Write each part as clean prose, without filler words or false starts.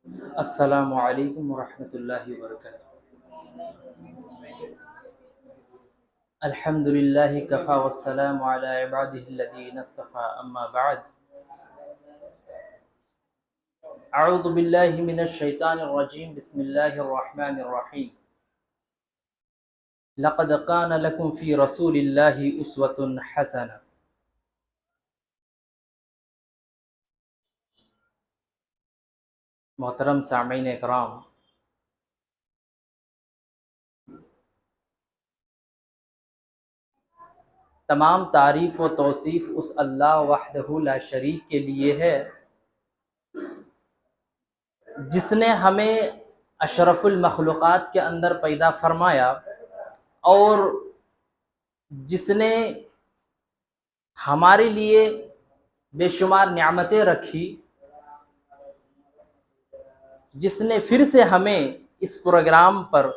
السلام علیکم ورحمۃ اللہ وبرکاتہ۔ الحمد للہ کفا والسلام علی عبادہ الذین اصطفى، اما بعد۔ اعوذ باللہ من الشیطان الرجیم، بسم اللہ الرحمن الرحیم۔ لقد کان لکم فی رسول اللہ اسوۃ حسنہ۔ محترم سامعین اکرام، تمام تعریف و توصیف اس اللہ وحدہ لا شریک کے لیے ہے جس نے ہمیں اشرف المخلوقات کے اندر پیدا فرمایا اور جس نے ہمارے لیے بے شمار نعمتیں رکھی، جس نے پھر سے ہمیں اس پروگرام پر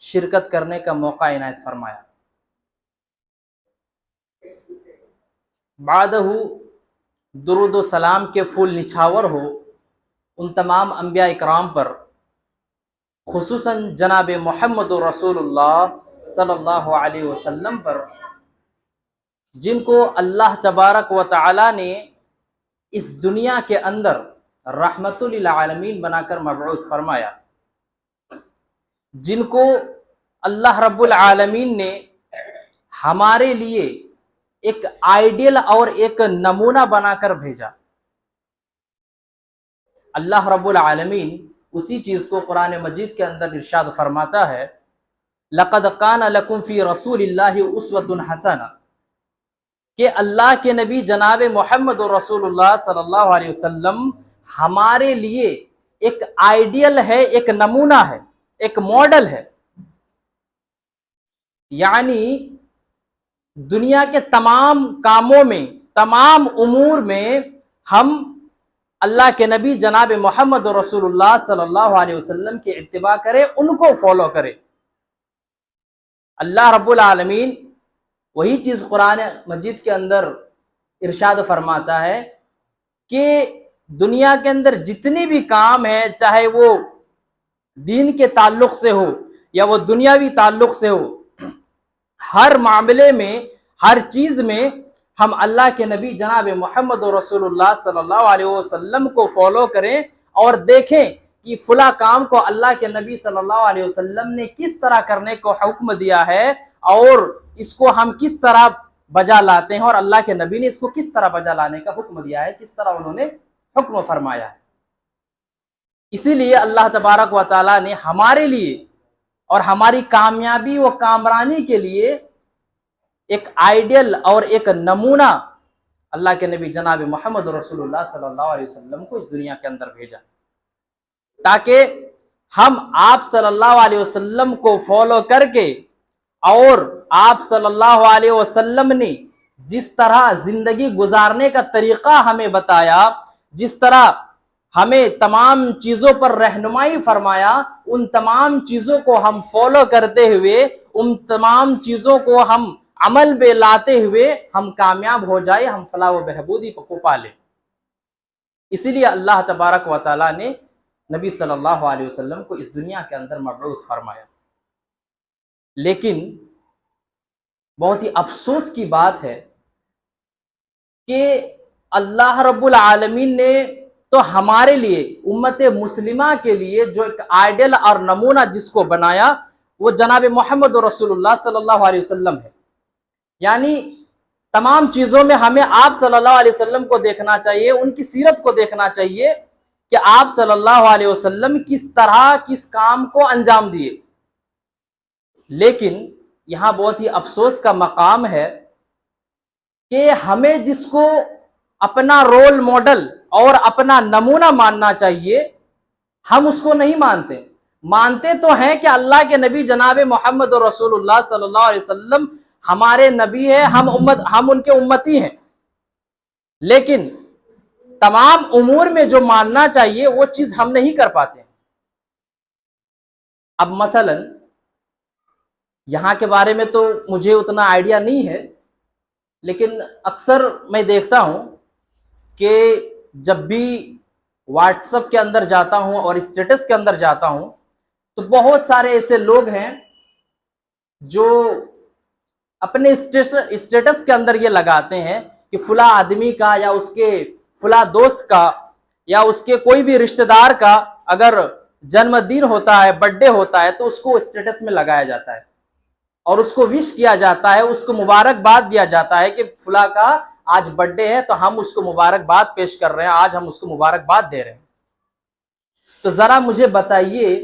شرکت کرنے کا موقع عنایت فرمایا۔ بعدہ درود و سلام کے پھول نچھاور ہو ان تمام انبیاء اکرام پر، خصوصاً جناب محمد رسول اللہ صلی اللہ علیہ وسلم پر، جن کو اللہ تبارک و تعالی نے اس دنیا کے اندر رحمت للعالمین بنا کر مبعوث فرمایا، جن کو اللہ رب العالمین نے ہمارے لیے ایک آئیڈیل اور ایک نمونہ بنا کر بھیجا۔ اللہ رب العالمین اسی چیز کو قرآن مجید کے اندر ارشاد فرماتا ہے، لقد کان لکم فی رسول اللہ اسوۃ حسنہ، کہ اللہ کے نبی جناب محمد رسول اللہ صلی اللہ علیہ وسلم ہمارے لیے ایک آئیڈیل ہے، ایک نمونہ ہے، ایک ماڈل ہے۔ یعنی دنیا کے تمام کاموں میں، تمام امور میں ہم اللہ کے نبی جناب محمد رسول اللہ صلی اللہ علیہ وسلم کی اتباع کریں، ان کو فالو کریں۔ اللہ رب العالمین وہی چیز قرآن مجید کے اندر ارشاد فرماتا ہے کہ دنیا کے اندر جتنے بھی کام ہیں، چاہے وہ دین کے تعلق سے ہو یا وہ دنیاوی تعلق سے ہو، ہر معاملے میں، ہر چیز میں ہم اللہ کے نبی جناب محمد رسول اللہ صلی اللہ علیہ وسلم کو فالو کریں اور دیکھیں کہ فلاں کام کو اللہ کے نبی صلی اللہ علیہ وسلم نے کس طرح کرنے کو حکم دیا ہے اور اس کو ہم کس طرح بجا لاتے ہیں، اور اللہ کے نبی نے اس کو کس طرح بجا لانے کا حکم دیا ہے، کس طرح انہوں نے حکم فرمایا ہے۔ اسی لیے اللہ تبارک و تعالیٰ نے ہمارے لیے اور ہماری کامیابی و کامرانی کے لیے ایک آئیڈیل اور ایک نمونہ اللہ کے نبی جناب محمد رسول اللہ صلی اللہ علیہ وسلم کو اس دنیا کے اندر بھیجا، تاکہ ہم آپ صلی اللہ علیہ وسلم کو فالو کر کے، اور آپ صلی اللہ علیہ وسلم نے جس طرح زندگی گزارنے کا طریقہ ہمیں بتایا، جس طرح ہمیں تمام چیزوں پر رہنمائی فرمایا، ان تمام چیزوں کو ہم فالو کرتے ہوئے، ان تمام چیزوں کو ہم عمل میں لاتے ہوئے ہم کامیاب ہو جائے، ہم فلاح و بہبودی کو پالے۔ اسی لیے اللہ تبارک و تعالیٰ نے نبی صلی اللہ علیہ وسلم کو اس دنیا کے اندر مبعوث فرمایا۔ لیکن بہت ہی افسوس کی بات ہے کہ اللہ رب العالمین نے تو ہمارے لیے، امت مسلمہ کے لیے، جو ایک آئیڈیل اور نمونہ جس کو بنایا وہ جناب محمد رسول اللہ صلی اللہ علیہ وسلم ہے۔ یعنی تمام چیزوں میں ہمیں آپ صلی اللہ علیہ وسلم کو دیکھنا چاہیے، ان کی سیرت کو دیکھنا چاہیے کہ آپ صلی اللہ علیہ وسلم کس طرح کس کام کو انجام دیے۔ لیکن یہاں بہت ہی افسوس کا مقام ہے کہ ہمیں جس کو اپنا رول ماڈل اور اپنا نمونہ ماننا چاہیے، ہم اس کو نہیں مانتے۔ مانتے تو ہیں کہ اللہ کے نبی جناب محمد رسول اللہ صلی اللہ علیہ وسلم ہمارے نبی ہیں، ہم ان کے امتی ہیں، لیکن تمام امور میں جو ماننا چاہیے وہ چیز ہم نہیں کر پاتے۔ اب مثلا یہاں کے بارے میں تو مجھے اتنا آئیڈیا نہیں ہے، لیکن اکثر میں دیکھتا ہوں کہ جب بھی واٹس ایپ کے اندر جاتا ہوں اور اسٹیٹس کے اندر جاتا ہوں تو بہت سارے ایسے لوگ ہیں جو اپنے اسٹیٹس کے اندر یہ لگاتے ہیں کہ فلاں آدمی کا یا اس کے فلاں دوست کا یا اس کے کوئی بھی رشتہ دار کا اگر جنم دن ہوتا ہے، برتھ ڈے ہوتا ہے، تو اس کو اسٹیٹس میں لگایا جاتا ہے اور اس کو وش کیا جاتا ہے، اس کو مبارکباد دیا جاتا ہے کہ فلاں کا آج برتھ ڈے ہے تو ہم اس کو مبارکباد پیش کر رہے ہیں، آج ہم اس کو مبارکباد دے رہے ہیں۔ تو ذرا مجھے بتائیے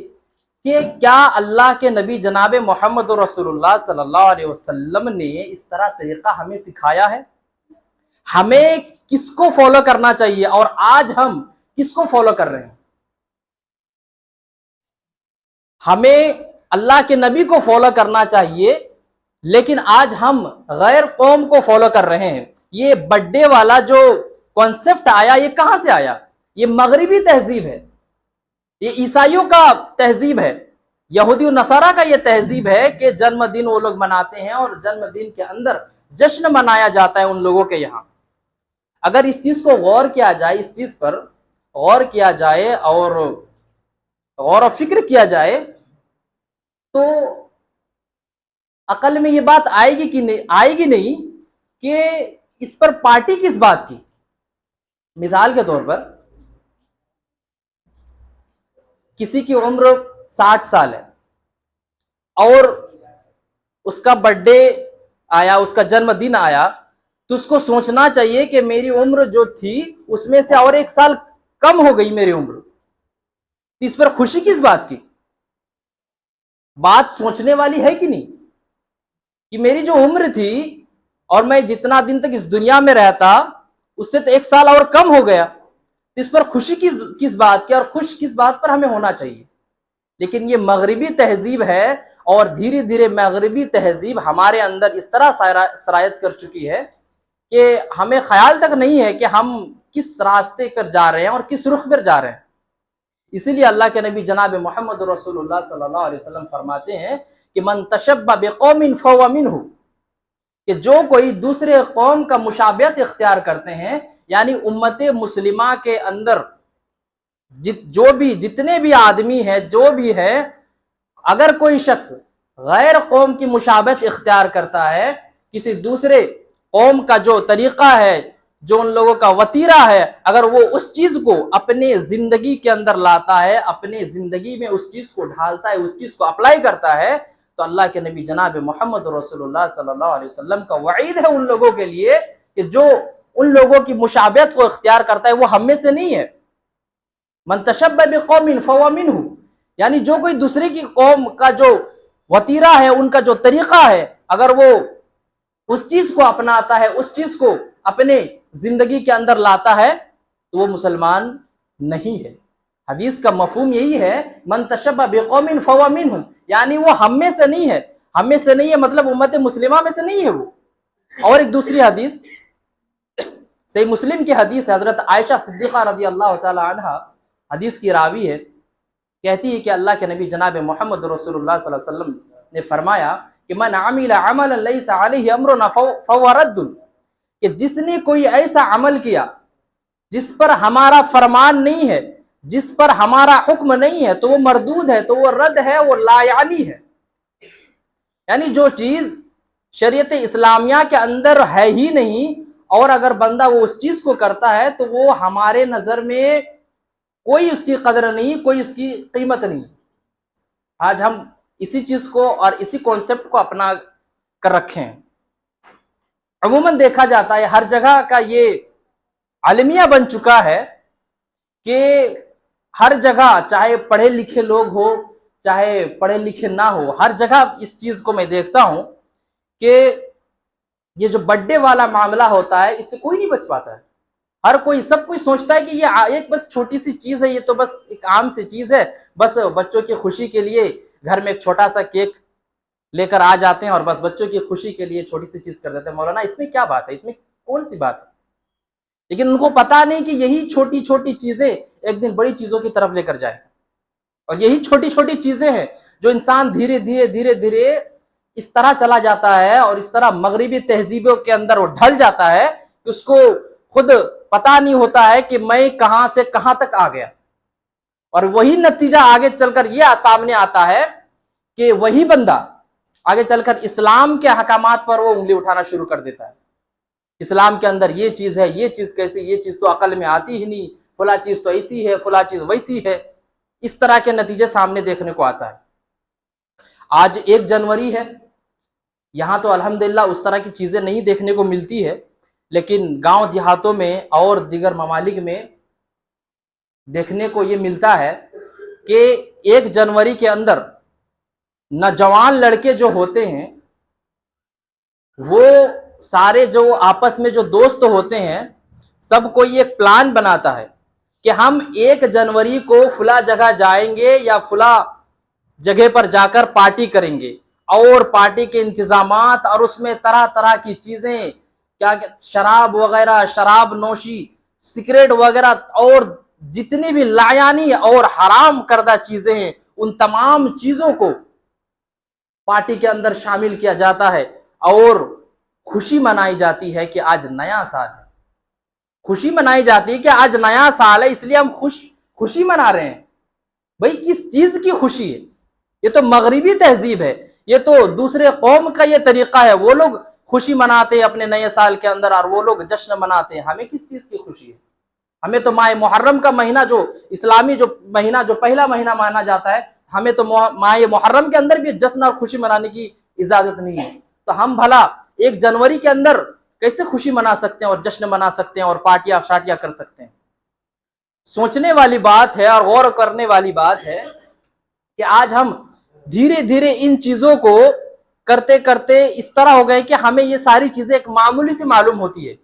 کہ کیا اللہ کے نبی جناب محمد رسول اللہ صلی اللہ علیہ وسلم نے اس طرح طریقہ ہمیں سکھایا ہے؟ ہمیں کس کو فالو کرنا چاہیے اور آج ہم کس کو فالو کر رہے ہیں؟ ہمیں اللہ کے نبی کو فالو کرنا چاہیے، لیکن آج ہم غیر قوم کو فالو کر رہے ہیں۔ یہ برتھ ڈے والا جو کانسیپٹ آیا، یہ کہاں سے آیا؟ یہ مغربی تہذیب ہے، یہ عیسائیوں کا تہذیب ہے، یہودی و نصارہ کا یہ تہذیب ہے کہ جنم دن وہ لوگ مناتے ہیں اور جنم دن کے اندر جشن منایا جاتا ہے ان لوگوں کے یہاں۔ اگر اس چیز کو غور کیا جائے، اس چیز پر غور کیا جائے اور غور و فکر کیا جائے تو عقل میں یہ بات آئے گی نہیں کہ اس پر پارٹی کس بات کی۔ مثال کے طور پر کسی کی عمر 60 سال ہے اور اس کا برتھ ڈے آیا، اس کا جنم دن آیا، تو اس کو سوچنا چاہیے کہ میری عمر جو تھی اس میں سے اور 1 سال کم ہو گئی میری عمر، اس پر خوشی کس بات کی؟ بات سوچنے والی ہے کہ نہیں کہ میری جو عمر تھی اور میں جتنا دن تک اس دنیا میں رہتا اس سے تو 1 سال اور کم ہو گیا، اس پر خوشی کس بات کی اور خوش کس بات پر ہمیں ہونا چاہیے؟ لیکن یہ مغربی تہذیب ہے اور دھیرے دھیرے مغربی تہذیب ہمارے اندر اس طرح سرایت کر چکی ہے کہ ہمیں خیال تک نہیں ہے کہ ہم کس راستے پر جا رہے ہیں اور کس رخ پر جا رہے ہیں۔ اسی لیے اللہ کے نبی جناب محمد رسول اللہ صلی اللہ علیہ وسلم فرماتے ہیں کہ من تشبہ بقوم فہو منہ، کہ جو کوئی دوسرے قوم کا مشابہت اختیار کرتے ہیں، یعنی امت مسلمہ کے اندر جتنے بھی آدمی ہیں، جو بھی ہے، اگر کوئی شخص غیر قوم کی مشابہت اختیار کرتا ہے، کسی دوسرے قوم کا جو طریقہ ہے، جو ان لوگوں کا وتیرہ ہے، اگر وہ اس چیز کو اپنے زندگی کے اندر لاتا ہے، اپنے زندگی میں اس چیز کو ڈھالتا ہے، اس چیز کو اپلائی کرتا ہے، تو اللہ کے نبی جناب محمد رسول اللہ صلی اللہ علیہ وسلم کا وعید ہے ان لوگوں کے لیے کہ جو ان لوگوں کی مشابہت کو اختیار کرتا ہے وہ ہم میں سے نہیں ہے۔ من تشبہ بقوم فہو منہ، یعنی جو کوئی دوسرے کی قوم کا جو وتیرہ ہے، ان کا جو طریقہ ہے، اگر وہ اس چیز کو اپناتا ہے، اس چیز کو اپنے زندگی کے اندر لاتا ہے تو وہ مسلمان نہیں ہے۔ حدیث کا مفہوم یہی ہے، من تشبہ بقوم فہو منہ، یعنی وہ ہم میں سے نہیں ہے۔ ہم میں سے نہیں ہے مطلب امت مسلمہ میں سے نہیں ہے وہ۔ اور ایک دوسری حدیث صحیح مسلم کی حدیث ہے، حضرت عائشہ صدیقہ رضی اللہ تعالی عنہ حدیث کی راوی ہے، کہتی ہے کہ اللہ کے نبی جناب محمد رسول اللہ صلی اللہ علیہ وسلم نے فرمایا کہ من عمل عملا لیس علیہ امرنا فہو رد، کہ جس نے کوئی ایسا عمل کیا جس پر ہمارا فرمان نہیں ہے، جس پر ہمارا حکم نہیں ہے، تو وہ مردود ہے، تو وہ رد ہے، وہ لا یعنی ہے۔ یعنی جو چیز شریعت اسلامیہ کے اندر ہے ہی نہیں اور اگر بندہ وہ اس چیز کو کرتا ہے تو وہ ہمارے نظر میں کوئی اس کی قدر نہیں، کوئی اس کی قیمت نہیں۔ آج ہم اسی چیز کو اور اسی کانسیپٹ کو اپنا کر رکھے ہیں۔ عموماً دیکھا جاتا ہے ہر جگہ کا یہ عالمیہ بن چکا ہے کہ ہر جگہ چاہے پڑھے لکھے لوگ ہو چاہے پڑھے لکھے نہ ہو، ہر جگہ اس چیز کو میں دیکھتا ہوں کہ یہ جو برتھ ڈے والا معاملہ ہوتا ہے اس سے کوئی نہیں بچ پاتا ہے۔ ہر کوئی سب کوئی سوچتا ہے کہ یہ ایک بس چھوٹی سی چیز ہے، یہ تو بس ایک عام سی چیز ہے، بس بچوں کی خوشی کے لیے گھر میں ایک چھوٹا سا کیک لے کر آ جاتے ہیں اور بس بچوں کی خوشی کے لیے چھوٹی سی چیز کر دیتے ہیں۔ مولانا اس میں کیا بات ہے؟ اس میں کون سی بات ہے؟ لیکن ان کو پتا نہیں کہ یہی چھوٹی چھوٹی چیزیں ایک دن بڑی چیزوں کی طرف لے کر جائے، اور یہی چھوٹی چھوٹی چیزیں ہیں جو انسان دھیرے دھیرے اس طرح چلا جاتا ہے اور اس طرح مغربی تہذیبوں کے اندر وہ ڈھل جاتا ہے کہ اس کو خود پتا نہیں ہوتا ہے کہ میں کہاں سے کہاں تک آ گیا، اور وہی نتیجہ آگے چل کر یہ سامنے آتا ہے کہ وہی بندہ آگے چل کر اسلام کے احکامات پر وہ انگلی اٹھانا شروع کر دیتا ہے۔ اسلام کے اندر یہ چیز ہے، یہ چیز کیسی، یہ چیز تو عقل میں آتی ہی نہیں، فلاں چیز تو ایسی ہے، فلاں چیز ویسی ہے، اس طرح کے نتیجے سامنے دیکھنے کو آتا ہے۔ آج 1 جنوری ہے، یہاں تو الحمدللہ اس طرح کی چیزیں نہیں دیکھنے کو ملتی ہے، لیکن گاؤں دیہاتوں میں اور دیگر ممالک میں دیکھنے کو یہ ملتا ہے کہ 1 جنوری کے اندر نوجوان لڑکے جو ہوتے ہیں وہ سارے جو آپس میں جو دوست ہوتے ہیں، سب کوئی ایک پلان بناتا ہے کہ ہم 1 جنوری کو فلاں جگہ جائیں گے یا فلاں جگہ پر جا کر پارٹی کریں گے، اور پارٹی کے انتظامات اور اس میں طرح طرح کی چیزیں، کیا شراب وغیرہ، شراب نوشی، سگریٹ وغیرہ، اور جتنی بھی لایانی اور حرام کردہ چیزیں ہیں ان تمام چیزوں کو پارٹی کے اندر شامل کیا جاتا ہے، اور خوشی منائی جاتی ہے کہ آج نیا سال ہے۔ خوشی منائی جاتی ہے کہ آج نیا سال ہے، اس لیے ہم خوشی منا رہے ہیں۔ بھئی کس چیز کی خوشی ہے؟ یہ تو مغربی تہذیب ہے، یہ تو دوسرے قوم کا یہ طریقہ ہے، وہ لوگ خوشی مناتے ہیں اپنے نئے سال کے اندر اور وہ لوگ جشن مناتے ہیں۔ ہمیں کس چیز کی خوشی ہے؟ ہمیں تو ماہ محرم کا مہینہ، جو اسلامی جو مہینہ، جو پہلا مہینہ مانا جاتا ہے، ہمیں تو ماہ محرم کے اندر بھی جشن اور خوشی منانے کی اجازت نہیں ہے، تو ہم بھلا 1 جنوری کے اندر کیسے خوشی منا سکتے ہیں اور جشن منا سکتے ہیں اور پارٹیاں شارٹیاں کر سکتے ہیں؟ سوچنے والی بات ہے اور غور کرنے والی بات ہے کہ آج ہم دھیرے دھیرے ان چیزوں کو کرتے کرتے اس طرح ہو گئے کہ ہمیں یہ ساری چیزیں ایک معمولی سی معلوم ہوتی ہے۔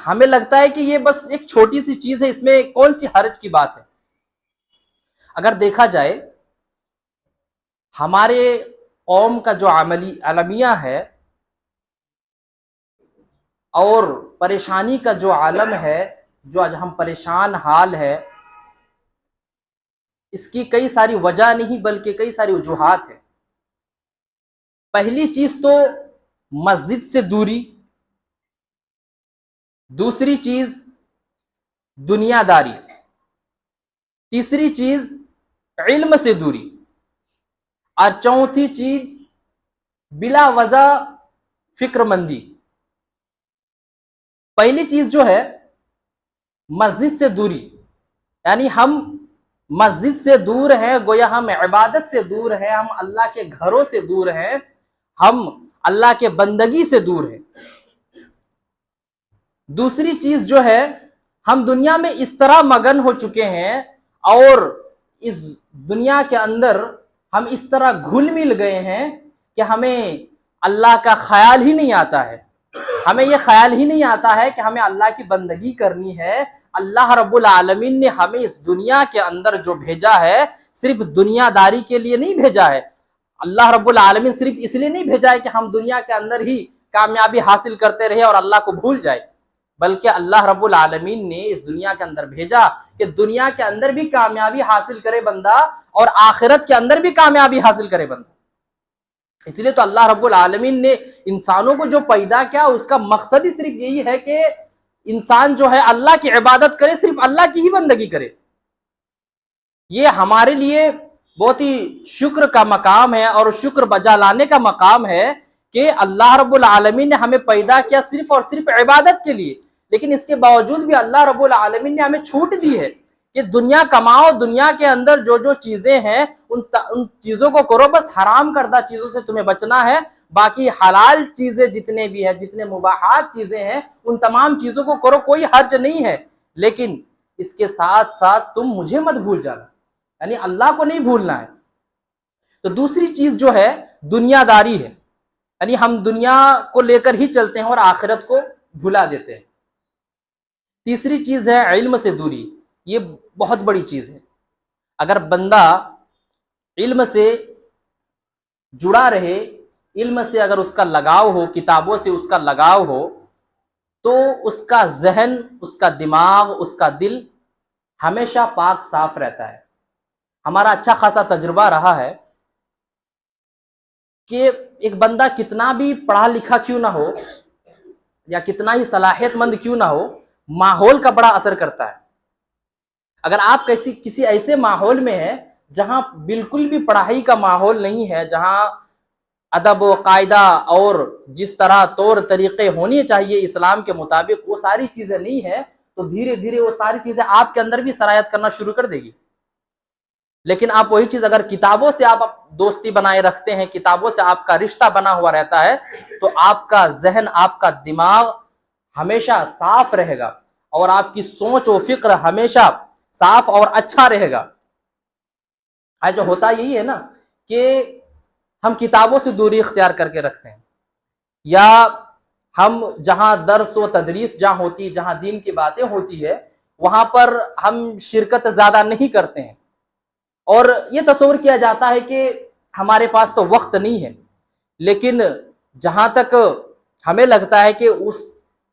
ہمیں لگتا ہے کہ یہ بس ایک چھوٹی سی چیز ہے، اس میں کون سی حرج کی بات ہے۔ اگر دیکھا جائے ہمارے قوم کا جو عالمیہ ہے اور پریشانی کا جو عالم ہے، جو آج ہم پریشان حال ہے، اس کی کئی ساری وجہ نہیں بلکہ کئی ساری وجوہات ہیں۔ پہلی چیز تو مسجد سے دوری، دوسری چیز دنیا داری، تیسری چیز علم سے دوری، اور چوتھی چیز بلا وجہ فکر مندی۔ پہلی چیز جو ہے مسجد سے دوری، یعنی ہم مسجد سے دور ہیں، گویا ہم عبادت سے دور ہیں، ہم اللہ کے گھروں سے دور ہیں، ہم اللہ کے بندگی سے دور ہیں۔ دوسری چیز جو ہے ہم دنیا میں اس طرح مگن ہو چکے ہیں اور اس دنیا کے اندر ہم اس طرح گھل مل گئے ہیں کہ ہمیں اللہ کا خیال ہی نہیں آتا ہے۔ ہمیں یہ خیال ہی نہیں آتا ہے کہ ہمیں اللہ کی بندگی کرنی ہے۔ اللہ رب العالمین نے ہمیں اس دنیا کے اندر جو بھیجا ہے صرف دنیا داری کے لیے نہیں بھیجا ہے۔ اللہ رب العالمین صرف اس لیے نہیں بھیجا ہے کہ ہم دنیا کے اندر ہی کامیابی حاصل کرتے رہے اور اللہ کو بھول جائے، بلکہ اللہ رب العالمین نے اس دنیا کے اندر بھیجا کہ دنیا کے اندر بھی کامیابی حاصل کرے بندہ اور آخرت کے اندر بھی کامیابی حاصل کرے بندہ۔ اس لیے تو اللہ رب العالمین نے انسانوں کو جو پیدا کیا اس کا مقصد ہی صرف یہی ہے کہ انسان جو ہے اللہ کی عبادت کرے، صرف اللہ کی ہی بندگی کرے۔ یہ ہمارے لیے بہت ہی شکر کا مقام ہے اور شکر بجا لانے کا مقام ہے کہ اللہ رب العالمین نے ہمیں پیدا کیا صرف اور صرف عبادت کے لیے، لیکن اس کے باوجود بھی اللہ رب العالمین نے ہمیں چھوٹ دی ہے کہ دنیا کماؤ، دنیا کے اندر جو جو چیزیں ہیں ان چیزوں کو کرو، بس حرام کردہ چیزوں سے تمہیں بچنا ہے، باقی حلال چیزیں جتنے بھی ہیں، جتنے مباحات چیزیں ہیں، ان تمام چیزوں کو کرو، کوئی حرج نہیں ہے، لیکن اس کے ساتھ ساتھ تم مجھے مت بھول جانا، یعنی اللہ کو نہیں بھولنا ہے۔ تو دوسری چیز جو ہے دنیا داری ہے، یعنی ہم دنیا کو لے کر ہی چلتے ہیں اور آخرت کو بھلا دیتے ہیں۔ تیسری چیز ہے علم سے دوری، یہ بہت بڑی چیز ہے۔ اگر بندہ علم سے جڑا رہے، علم سے اگر اس کا لگاؤ ہو، کتابوں سے اس کا لگاؤ ہو، تو اس کا ذہن، اس کا دماغ، اس کا دل ہمیشہ پاک صاف رہتا ہے۔ ہمارا اچھا خاصا تجربہ رہا ہے کہ ایک بندہ کتنا بھی پڑھا لکھا کیوں نہ ہو، یا کتنا ہی صلاحیت مند کیوں نہ ہو، ماحول کا بڑا اثر کرتا ہے۔ اگر آپ کسی ایسے ماحول میں ہیں جہاں بالکل بھی پڑھائی کا ماحول نہیں ہے، جہاں ادب و قاعدہ اور جس طرح طور طریقے ہونی چاہیے اسلام کے مطابق وہ ساری چیزیں نہیں ہے، تو دھیرے دھیرے وہ ساری چیزیں آپ کے اندر بھی سرایت کرنا شروع کر دے گی۔ لیکن آپ وہی چیز اگر کتابوں سے آپ دوستی بنائے رکھتے ہیں، کتابوں سے آپ کا رشتہ بنا ہوا رہتا ہے، تو آپ کا ذہن، آپ کا دماغ ہمیشہ صاف رہے گا، اور آپ کی سوچ و فکر ہمیشہ صاف اور اچھا رہے گا۔ جو ہوتا یہی ہے نا کہ ہم کتابوں سے دوری اختیار کر کے رکھتے ہیں، یا ہم جہاں درس و تدریس جہاں ہوتی، جہاں دین کی باتیں ہوتی ہے، وہاں پر ہم شرکت زیادہ نہیں کرتے ہیں، اور یہ تصور کیا جاتا ہے کہ ہمارے پاس تو وقت نہیں ہے۔ لیکن جہاں تک ہمیں لگتا ہے کہ اس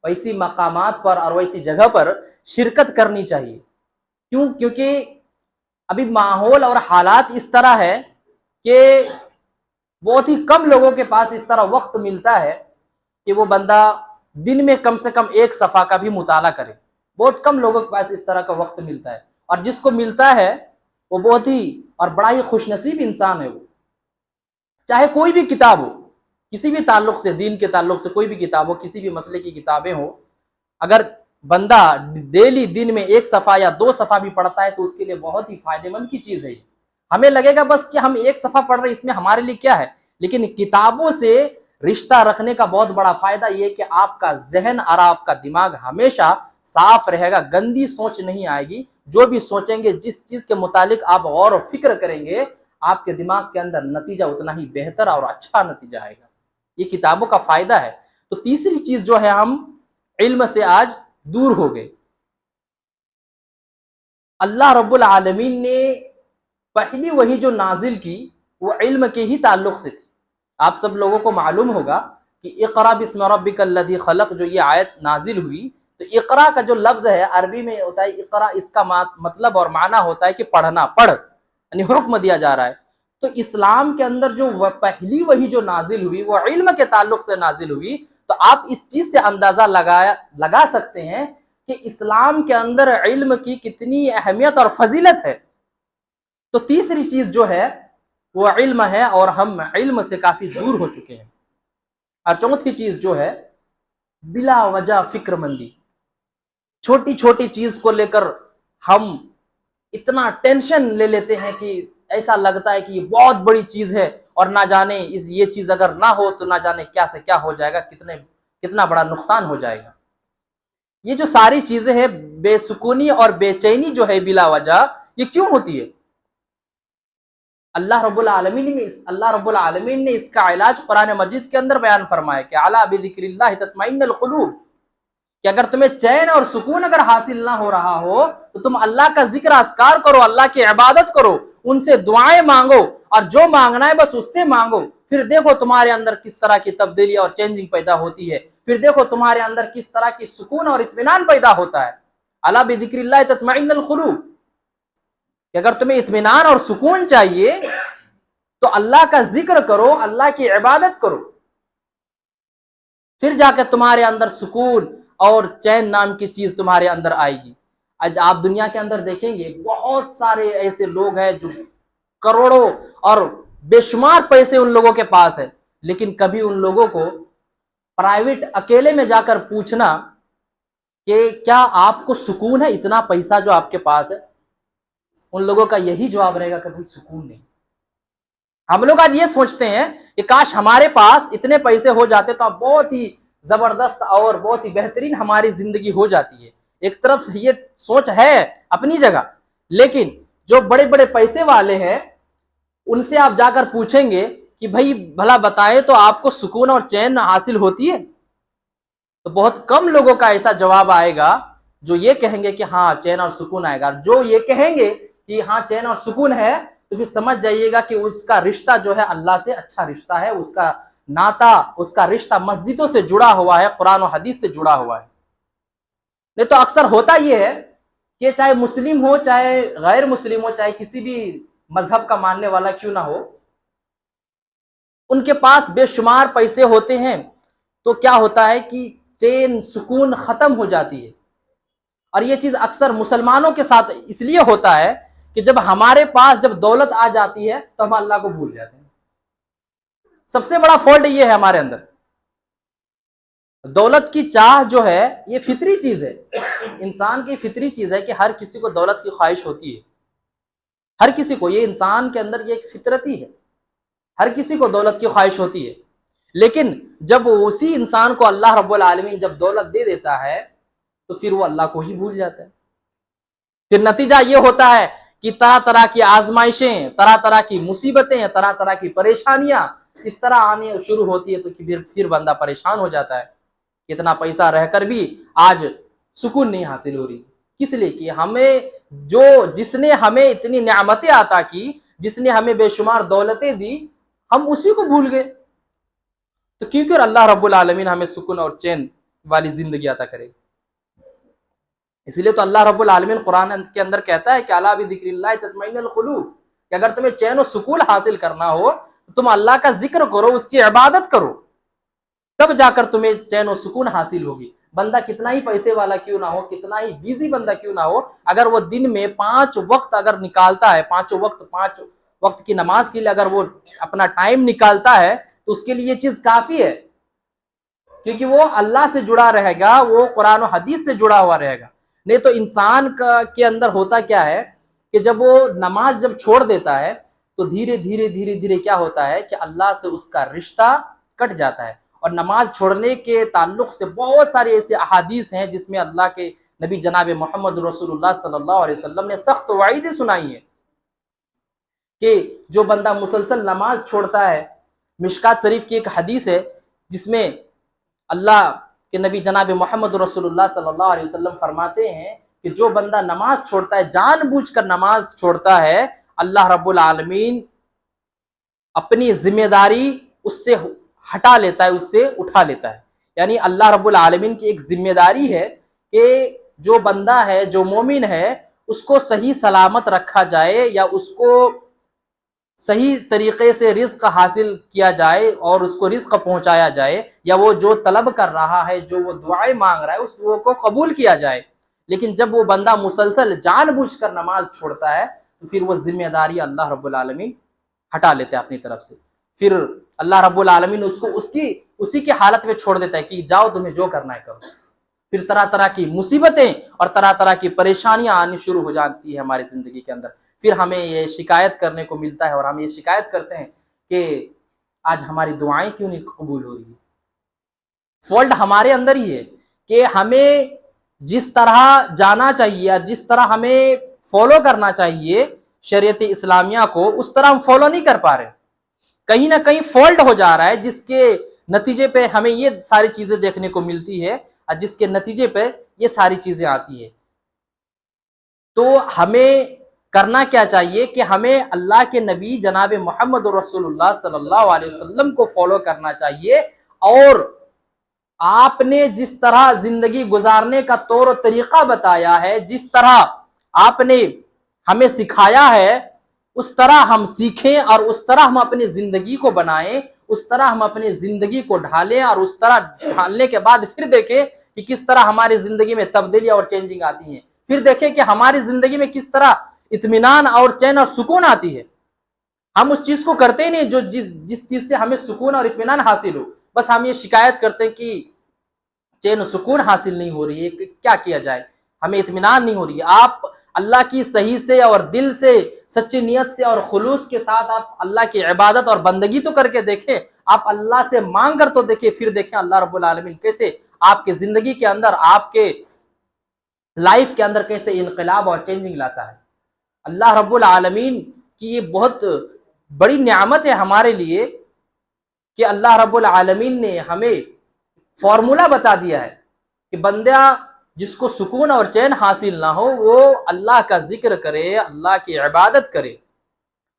ویسی مقامات پر اور ویسی جگہ پر شرکت کرنی چاہیے۔ کیونکہ ابھی ماحول اور حالات اس طرح ہے کہ بہت ہی کم لوگوں کے پاس اس طرح وقت ملتا ہے کہ وہ بندہ دن میں کم سے کم ایک صفحہ کا بھی مطالعہ کرے۔ بہت کم لوگوں کے پاس اس طرح کا وقت ملتا ہے، اور جس کو ملتا ہے وہ بہت ہی اور بڑا ہی خوش نصیب انسان ہے۔ وہ چاہے کوئی بھی کتاب ہو، کسی بھی تعلق سے، دین کے تعلق سے کوئی بھی کتاب ہو، کسی بھی مسئلے کی کتابیں ہو، اگر بندہ ڈیلی دن میں ایک صفحہ یا 2 صفحہ بھی پڑھتا ہے تو اس کے لیے بہت ہی فائدہ مند کی چیز ہے۔ ہمیں لگے گا بس کہ ہم ایک صفحہ پڑھ رہے ہیں، اس میں ہمارے لیے کیا ہے، لیکن کتابوں سے رشتہ رکھنے کا بہت بڑا فائدہ یہ کہ آپ کا ذہن اور آپ کا دماغ ہمیشہ صاف رہے گا، گندی سوچ نہیں آئے گی۔ جو بھی سوچیں گے، جس چیز کے متعلق آپ غور و فکر کریں گے، آپ کے دماغ کے اندر نتیجہ اتنا ہی بہتر اور اچھا نتیجہ آئے گا۔ یہ کتابوں کا فائدہ ہے۔ تو تیسری چیز جو ہے، ہم علم سے آج دور ہو گئے۔ اللہ رب العالمین نے پہلی وحی جو نازل کی وہ علم کے ہی تعلق سے تھی۔ آپ سب لوگوں کو معلوم ہوگا کہ اقرا بسم ربک الذی خلق جو یہ آیت نازل ہوئی، تو اقرا کا جو لفظ ہے عربی میں ہوتا ہے اقرا، اس کا مطلب اور معنی ہوتا ہے کہ پڑھنا، پڑھ، یعنی حکم دیا جا رہا ہے۔ تو اسلام کے اندر جو پہلی وحی جو نازل ہوئی وہ علم کے تعلق سے نازل ہوئی۔ تو آپ اس چیز سے اندازہ لگا سکتے ہیں کہ اسلام کے اندر علم کی کتنی اہمیت اور فضیلت ہے۔ تو تیسری چیز جو ہے وہ علم ہے، اور ہم علم سے کافی دور ہو چکے ہیں۔ اور چوتھی چیز جو ہے، بلا وجہ فکر مندی۔ چھوٹی چھوٹی چیز کو لے کر ہم اتنا ٹینشن لے لیتے ہیں کہ ایسا لگتا ہے کہ یہ بہت بڑی چیز ہے، اور نہ جانے یہ چیز اگر نہ ہو تو نہ جانے کیا سے کیا ہو جائے گا، کتنا بڑا نقصان ہو جائے گا۔ یہ جو ساری چیزیں ہیں، بے سکونی اور بے چینی جو ہے بلا وجہ، یہ کیوں ہوتی ہے؟ اللہ رب العالمین نے اس کا علاج قرآن مجید کے اندر بیان فرمایا کہ الا بذکر اللہ تطمئن القلوب، کہ اگر تمہیں چین اور سکون اگر حاصل نہ ہو رہا ہو تو تم اللہ کا ذکر اذکار کرو، اللہ کی عبادت کرو، ان سے دعائیں مانگو، اور جو مانگنا ہے بس اس سے مانگو۔ پھر دیکھو تمہارے اندر کس طرح کی تبدیلی اور چینجنگ پیدا ہوتی ہے، پھر دیکھو تمہارے اندر کس طرح کی سکون اور اطمینان پیدا ہوتا ہے۔ الا بذکر اللہ تطمئن القلوب، کہ اگر تمہیں اطمینان اور سکون چاہیے تو اللہ کا ذکر کرو، اللہ کی عبادت کرو، پھر جا کے تمہارے اندر سکون اور چین نام کی چیز تمہارے اندر آئے گی۔ آج آپ دنیا کے اندر دیکھیں گے بہت سارے ایسے لوگ ہیں جو کروڑوں اور بے شمار پیسے ان لوگوں کے پاس ہے، لیکن کبھی ان لوگوں کو پرائیویٹ اکیلے میں جا کر پوچھنا کہ کیا آپ کو سکون ہے، اتنا پیسہ جو آپ کے پاس ہے، ان لوگوں کا یہی جواب رہے گا کہ بھائی سکون نہیں۔ ہم لوگ آج یہ سوچتے ہیں کہ کاش ہمارے پاس اتنے پیسے ہو جاتے تو اب بہت ہی زبردست اور بہت ہی بہترین ہماری زندگی ہو جاتی ہے۔ ایک طرف سے یہ سوچ ہے اپنی جگہ، لیکن جو بڑے بڑے پیسے والے ہیں ان سے آپ جا کر پوچھیں گے کہ بھائی بھلا بتائے تو آپ کو سکون اور چین حاصل ہوتی ہے، تو بہت کم لوگوں کا ایسا جواب آئے گا جو یہ کہیں گے کہ ہاں چین اور سکون آئے گا۔ جو یہ کہیں گے کہ ہاں چین اور سکون ہے، تو پھر سمجھ جائیے گا کہ اس کا رشتہ جو ہے اللہ سے اچھا رشتہ ہے، اس کا ناتا، اس کا رشتہ مسجدوں سے جڑا ہوا ہے، قرآن و حدیث سے جڑا ہوا ہے۔ نہیں تو اکثر ہوتا یہ ہے کہ چاہے مسلم ہو، چاہے غیر مسلم ہو، چاہے کسی بھی مذہب کا ماننے والا کیوں نہ ہو، ان کے پاس بے شمار پیسے ہوتے ہیں، تو کیا ہوتا ہے کہ چین سکون ختم ہو جاتی ہے. اور یہ چیز اکثر مسلمانوں کے ساتھ اس لیے ہوتا ہے کہ جب ہمارے پاس جب دولت آ جاتی ہے تو ہم اللہ کو بھول جاتے ہیں. سب سے بڑا فالٹ یہ ہے ہمارے اندر. دولت کی چاہ جو ہے یہ فطری چیز ہے, انسان کی فطری چیز ہے کہ ہر کسی کو دولت کی خواہش ہوتی ہے. ہر کسی کو, یہ انسان کے اندر یہ ایک فطرتی ہے, ہر کسی کو دولت کی خواہش ہوتی ہے. لیکن جب اسی انسان کو اللہ رب العالمین جب دولت دے دیتا ہے تو پھر وہ اللہ کو ہی بھول جاتا ہے. پھر نتیجہ یہ ہوتا ہے کہ طرح طرح کی آزمائشیں, طرح طرح کی مصیبتیں, طرح طرح کی پریشانیاں اس طرح آنے شروع ہوتی ہے تو پھر بندہ پریشان ہو جاتا ہے. اتنا پیسہ رہ کر بھی آج سکون نہیں حاصل ہو رہی. کس لیے کہ ہمیں جس نے ہمیں اتنی نعمتیں عطا کی, جس نے ہمیں بے شمار دولتیں دی, ہم اسی کو بھول گئے. تو کیونکہ اللہ رب العالمین ہمیں سکون اور چین والی زندگی عطا کرے. اس لیے تو اللہ رب العالمین قرآن کے اندر کہتا ہے کہ الا بذکر اللہ تطمئن القلوب, کہ اگر تمہیں چین و سکون حاصل کرنا ہو تو تم اللہ کا ذکر کرو, اس کی عبادت کرو, تب جا کر تمہیں چین و سکون حاصل ہوگی. بندہ کتنا ہی پیسے والا کیوں نہ ہو, کتنا ہی بیزی بندہ کیوں نہ ہو, اگر وہ دن میں 5 وقت اگر نکالتا ہے, 5 وقت کی نماز کے لیے اگر وہ اپنا ٹائم نکالتا ہے تو اس کے لیے یہ چیز کافی ہے, کیونکہ وہ اللہ سے جڑا رہے گا, وہ قرآن و حدیث سے جڑا ہوا رہے گا. نہیں تو انسان کے اندر ہوتا کیا ہے کہ جب وہ نماز جب چھوڑ دیتا ہے تو دھیرے دھیرے کیا ہوتا ہے کہ اللہ سے اس کا رشتہ کٹ جاتا ہے. اور نماز چھوڑنے کے تعلق سے بہت سارے ایسے احادیث ہیں جس میں اللہ کے نبی جناب محمد رسول اللہ صلی اللہ علیہ وسلم نے سخت وعیدیں سنائی ہیں کہ جو بندہ مسلسل نماز چھوڑتا ہے. مشکات شریف کی ایک حدیث ہے جس میں اللہ کہ نبی جناب محمد رسول اللہ صلی اللہ علیہ وسلم فرماتے ہیں کہ جو بندہ نماز چھوڑتا ہے, جان بوجھ کر نماز چھوڑتا ہے, اللہ رب العالمین اپنی ذمہ داری اس سے ہٹا لیتا ہے, اس سے اٹھا لیتا ہے. یعنی اللہ رب العالمین کی ایک ذمہ داری ہے کہ جو بندہ ہے, جو مومن ہے, اس کو صحیح سلامت رکھا جائے یا اس کو صحیح طریقے سے رزق حاصل کیا جائے اور اس کو رزق پہنچایا جائے, یا وہ جو طلب کر رہا ہے, جو وہ دعائیں مانگ رہا ہے, اس کو قبول کیا جائے. لیکن جب وہ بندہ مسلسل جان بوجھ کر نماز چھوڑتا ہے تو پھر وہ ذمہ داری اللہ رب العالمین ہٹا لیتے ہیں اپنی طرف سے. پھر اللہ رب العالمین اس کو اسی کی حالت میں چھوڑ دیتا ہے کہ جاؤ تمہیں جو کرنا ہے کرو. پھر طرح طرح کی مصیبتیں اور طرح طرح کی پریشانیاں آنی شروع ہو جاتی ہیں ہماری زندگی کے اندر. پھر ہمیں یہ شکایت کرنے کو ملتا ہے اور ہم یہ شکایت کرتے ہیں کہ آج ہماری دعائیں کیوں نہیں قبول ہو رہی. فالٹ ہمارے اندر ہی ہے کہ ہمیں جس طرح جانا چاہیے, جس طرح ہمیں فالو کرنا چاہیے شریعت اسلامیہ کو, اس طرح ہم فالو نہیں کر پا رہے. کہیں نہ کہیں فالٹ ہو جا رہا ہے, جس کے نتیجے پہ ہمیں یہ ساری چیزیں دیکھنے کو ملتی ہے اور جس کے نتیجے پہ یہ ساری چیزیں آتی ہے. تو ہمیں کرنا کیا چاہیے کہ ہمیں اللہ کے نبی جناب محمد رسول اللہ صلی اللہ علیہ وسلم کو فالو کرنا چاہیے, اور آپ نے جس طرح زندگی گزارنے کا طور و طریقہ بتایا ہے, جس طرح آپ نے ہمیں سکھایا ہے, اس طرح ہم سیکھیں اور اس طرح ہم اپنی زندگی کو بنائیں, اس طرح ہم اپنی زندگی کو ڈھالیں, اور اس طرح ڈھالنے کے بعد پھر دیکھیں کہ کس طرح ہماری زندگی میں تبدیلی اور چینجنگ آتی ہیں. پھر دیکھیں کہ ہماری زندگی میں کس طرح اطمینان اور چین اور سکون آتی ہے. ہم اس چیز کو کرتے ہی نہیں جو جس چیز سے ہمیں سکون اور اطمینان حاصل ہو. بس ہم یہ شکایت کرتے ہیں کہ چین و سکون حاصل نہیں ہو رہی ہے, کیا کیا جائے, ہمیں اطمینان نہیں ہو رہی ہے. آپ اللہ کی صحیح سے اور دل سے, سچی نیت سے اور خلوص کے ساتھ آپ اللہ کی عبادت اور بندگی تو کر کے دیکھیں, آپ اللہ سے مانگ کر تو دیکھیں, پھر دیکھیں اللہ رب العالمین کیسے آپ کے زندگی کے اندر, آپ کے لائف کے اندر کیسے انقلاب اور چینجنگ لاتا ہے. اللہ رب العالمین کی یہ بہت بڑی نعمت ہے ہمارے لیے کہ اللہ رب العالمین نے ہمیں فارمولا بتا دیا ہے کہ بندہ جس کو سکون اور چین حاصل نہ ہو وہ اللہ کا ذکر کرے, اللہ کی عبادت کرے.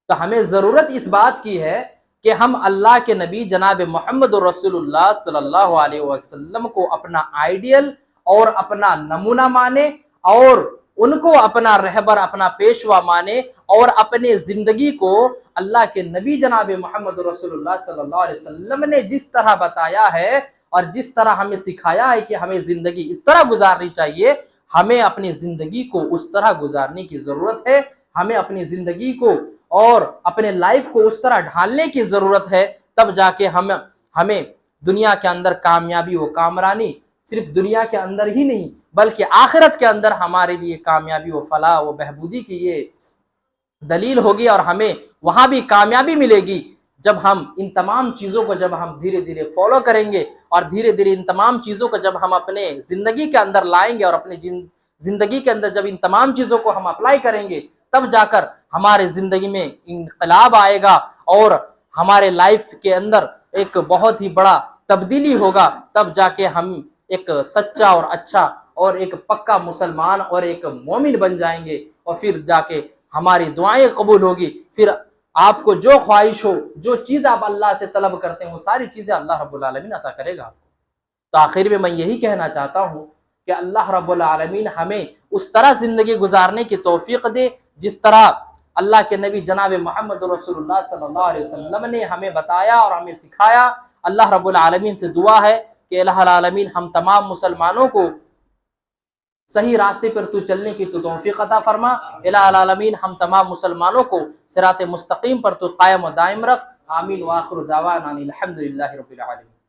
تو ہمیں ضرورت اس بات کی ہے کہ ہم اللہ کے نبی جناب محمد رسول اللہ صلی اللہ علیہ وسلم کو اپنا آئیڈیل اور اپنا نمونہ مانے, اور ان کو اپنا رہبر, اپنا پیشوا مانے, اور اپنے زندگی کو اللہ کے نبی جناب محمد رسول اللہ صلی اللہ علیہ وسلم نے جس طرح بتایا ہے اور جس طرح ہمیں سکھایا ہے کہ ہمیں زندگی اس طرح گزارنی چاہیے، ہمیں اپنی زندگی کو اس طرح گزارنے کی ضرورت ہے، ہمیں اپنی زندگی کو اور اپنے لائف کو اس طرح ڈھالنے کی ضرورت ہے، تب جا کے ہمیں دنیا کے اندر کامیابی و کامرانی صرف دنیا کے اندر ہی نہیں بلکہ آخرت کے اندر ہمارے لیے کامیابی و فلاح و بہبودی کی یہ دلیل ہوگی، اور ہمیں وہاں بھی کامیابی ملے گی جب ہم ان تمام چیزوں کو جب ہم دھیرے دھیرے فالو کریں گے، اور دھیرے دھیرے ان تمام چیزوں کو جب ہم اپنے زندگی کے اندر لائیں گے اور اپنی زندگی کے اندر جب ان تمام چیزوں کو ہم اپلائی کریں گے، تب جا کر ہمارے زندگی میں انقلاب آئے گا اور ہمارے لائف کے اندر ایک بہت ہی بڑا تبدیلی ہوگا، تب جا کے ہم ایک سچا اور اچھا اور ایک پکا مسلمان اور ایک مومن بن جائیں گے، اور پھر جا کے ہماری دعائیں قبول ہوگی، پھر آپ کو جو خواہش ہو، جو چیز آپ اللہ سے طلب کرتے ہیں، وہ ساری چیزیں اللہ رب العالمین عطا کرے گا آپ کو۔ تو آخر میں میں یہی کہنا چاہتا ہوں کہ اللہ رب العالمین ہمیں اس طرح زندگی گزارنے کی توفیق دے جس طرح اللہ کے نبی جناب محمد رسول اللہ صلی اللہ علیہ وسلم نے ہمیں بتایا اور ہمیں سکھایا۔ اللہ رب العالمین سے دعا ہے کہ الہ العالمین ہم تمام مسلمانوں کو صحیح راستے پر تو چلنے کی تو توفیق عطا فرما۔ الہ العالمین ہم تمام مسلمانوں کو صراط مستقیم پر تو قائم و دائم رکھ۔ آمین، وآخر دعوانا الحمدللہ رب العالمین۔